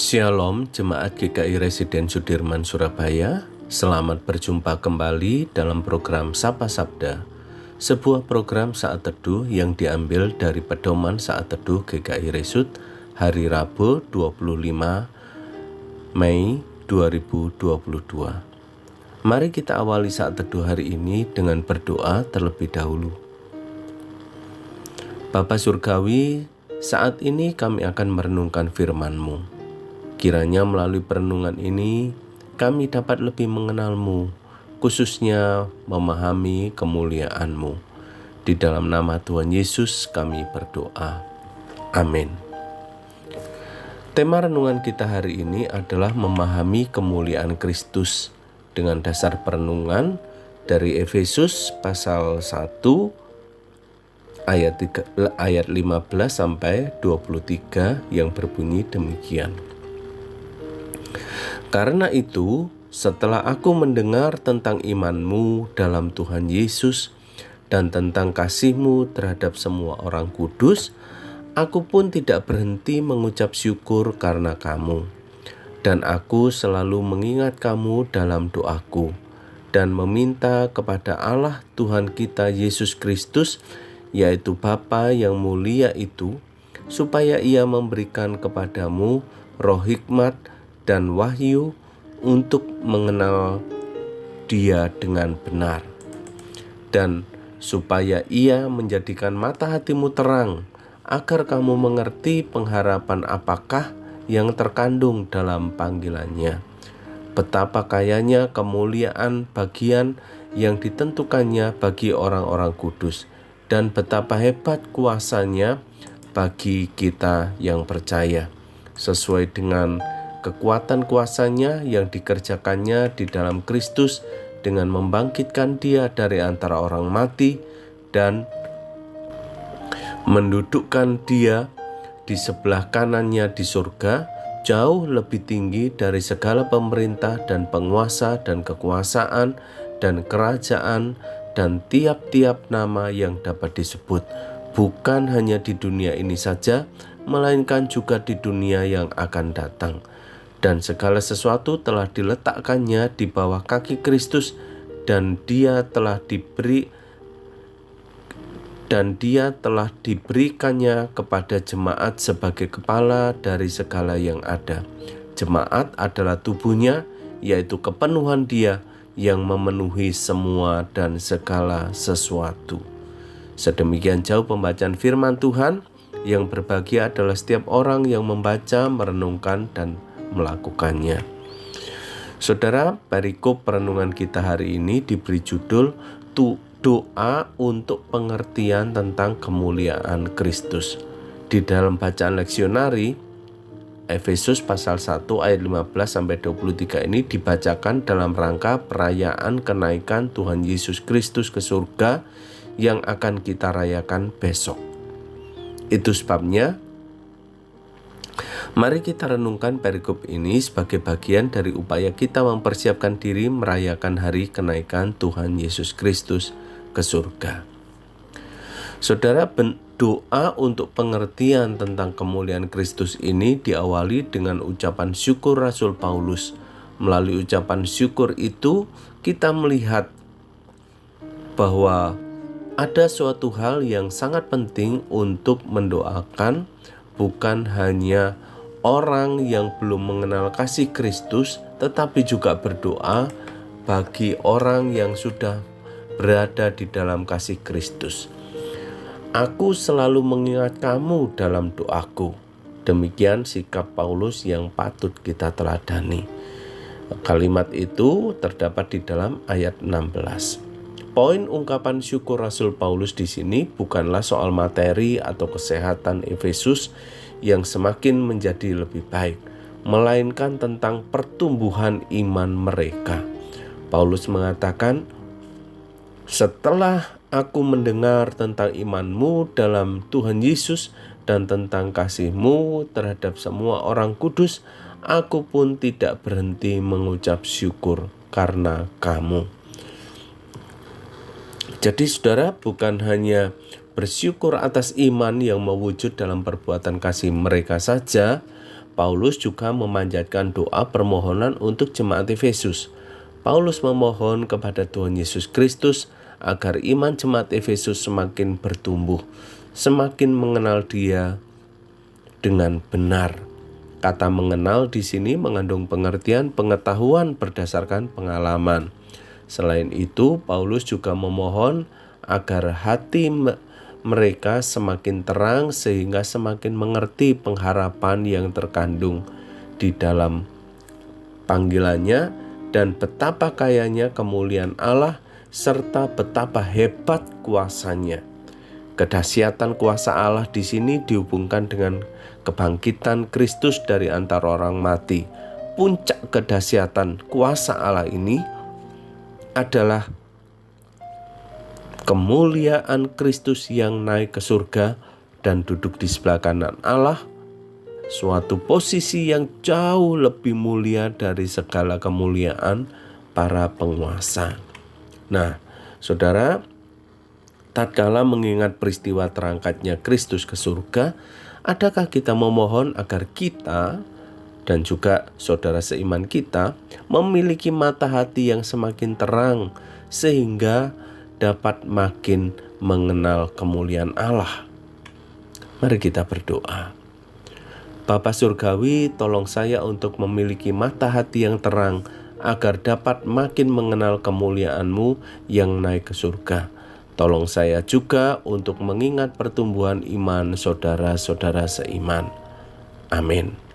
Shalom Jemaat GKI Residen Sudirman Surabaya. Selamat berjumpa kembali dalam program Sapa Sabda, sebuah program saat teduh yang diambil dari pedoman saat teduh GKI Resud hari Rabu 25 Mei 2022. Mari kita awali saat teduh hari ini dengan berdoa terlebih dahulu. Bapa Surgawi, saat ini kami akan merenungkan firman-Mu. Kiranya melalui perenungan ini kami dapat lebih mengenal-Mu, khususnya memahami kemuliaan-Mu. Di dalam nama Tuhan Yesus kami berdoa. Amin. Tema renungan kita hari ini adalah memahami kemuliaan Kristus dengan dasar perenungan dari Efesus pasal 1 ayat 15 sampai 23 yang berbunyi demikian. Karena itu, setelah aku mendengar tentang iman-Mu dalam Tuhan Yesus dan tentang kasih-Mu terhadap semua orang kudus, aku pun tidak berhenti mengucap syukur karena kamu. Dan aku selalu mengingat kamu dalam doaku dan meminta kepada Allah Tuhan kita Yesus Kristus, yaitu Bapa yang mulia itu, supaya Ia memberikan kepadamu roh hikmat dan wahyu untuk mengenal Dia dengan benar, dan supaya Ia menjadikan mata hatimu terang, agar kamu mengerti pengharapan apakah yang terkandung dalam panggilannya, betapa kayanya kemuliaan bagian yang ditentukannya bagi orang-orang kudus, dan betapa hebat kuasanya bagi kita yang percaya, sesuai dengan kekuatan kuasanya yang dikerjakannya di dalam Kristus dengan membangkitkan Dia dari antara orang mati dan mendudukkan Dia di sebelah kanannya di surga, jauh lebih tinggi dari segala pemerintah dan penguasa dan kekuasaan dan kerajaan dan tiap-tiap nama yang dapat disebut, bukan hanya di dunia ini saja, melainkan juga di dunia yang akan datang. Dan segala sesuatu telah diletakkannya di bawah kaki Kristus, dan Dia telah diberikannya kepada jemaat sebagai kepala dari segala yang ada. Jemaat adalah tubuhnya, yaitu kepenuhan Dia yang memenuhi semua dan segala sesuatu. Sedemikian jauh pembacaan firman Tuhan. Yang berbahagia adalah setiap orang yang membaca, merenungkan, dan melakukannya. Saudara, perikop perenungan kita hari ini diberi judul doa untuk pengertian tentang kemuliaan Kristus. Di dalam bacaan leksionari Efesus pasal 1 ayat 15 sampai 23 ini dibacakan dalam rangka perayaan kenaikan Tuhan Yesus Kristus ke surga yang akan kita rayakan besok. Itu sebabnya mari kita renungkan perikop ini sebagai bagian dari upaya kita mempersiapkan diri merayakan hari kenaikan Tuhan Yesus Kristus ke surga. Saudara, doa untuk pengertian tentang kemuliaan Kristus ini diawali dengan ucapan syukur Rasul Paulus. Melalui ucapan syukur itu, kita melihat bahwa ada suatu hal yang sangat penting untuk mendoakan, bukan hanya orang yang belum mengenal kasih Kristus, tetapi juga berdoa bagi orang yang sudah berada di dalam kasih Kristus. Aku selalu mengingat kamu dalam doaku. Demikian sikap Paulus yang patut kita teladani. Kalimat itu terdapat di dalam ayat 16. Poin ungkapan syukur Rasul Paulus di sini bukanlah soal materi atau kesehatan Efesus yang semakin menjadi lebih baik, melainkan tentang pertumbuhan iman mereka. Paulus mengatakan, setelah aku mendengar tentang iman-Mu dalam Tuhan Yesus dan tentang kasih-Mu terhadap semua orang kudus, aku pun tidak berhenti mengucap syukur karena kamu. Jadi saudara, bukan hanya bersyukur atas iman yang mewujud dalam perbuatan kasih mereka saja, Paulus juga memanjatkan doa permohonan untuk jemaat Efesus. Paulus memohon kepada Tuhan Yesus Kristus agar iman jemaat Efesus semakin bertumbuh, semakin mengenal Dia dengan benar. Kata mengenal di sini mengandung pengertian pengetahuan berdasarkan pengalaman. Selain itu, Paulus juga memohon agar hati mereka semakin terang sehingga semakin mengerti pengharapan yang terkandung di dalam panggilannya dan betapa kayanya kemuliaan Allah serta betapa hebat kuasanya. Kedahsyatan kuasa Allah di sini dihubungkan dengan kebangkitan Kristus dari antara orang mati. Puncak kedahsyatan kuasa Allah ini adalah kemuliaan Kristus yang naik ke surga dan duduk di sebelah kanan Allah, suatu posisi yang jauh lebih mulia dari segala kemuliaan para penguasa. Nah, saudara, tatkala mengingat peristiwa terangkatnya Kristus ke surga, adakah kita memohon agar kita dan juga saudara seiman kita memiliki mata hati yang semakin terang sehingga dapat makin mengenal kemuliaan Allah? Mari kita berdoa. Bapa Surgawi, tolong saya untuk memiliki mata hati yang terang agar dapat makin mengenal kemuliaan-Mu yang naik ke surga. Tolong saya juga untuk mengingat pertumbuhan iman saudara-saudara seiman. Amin.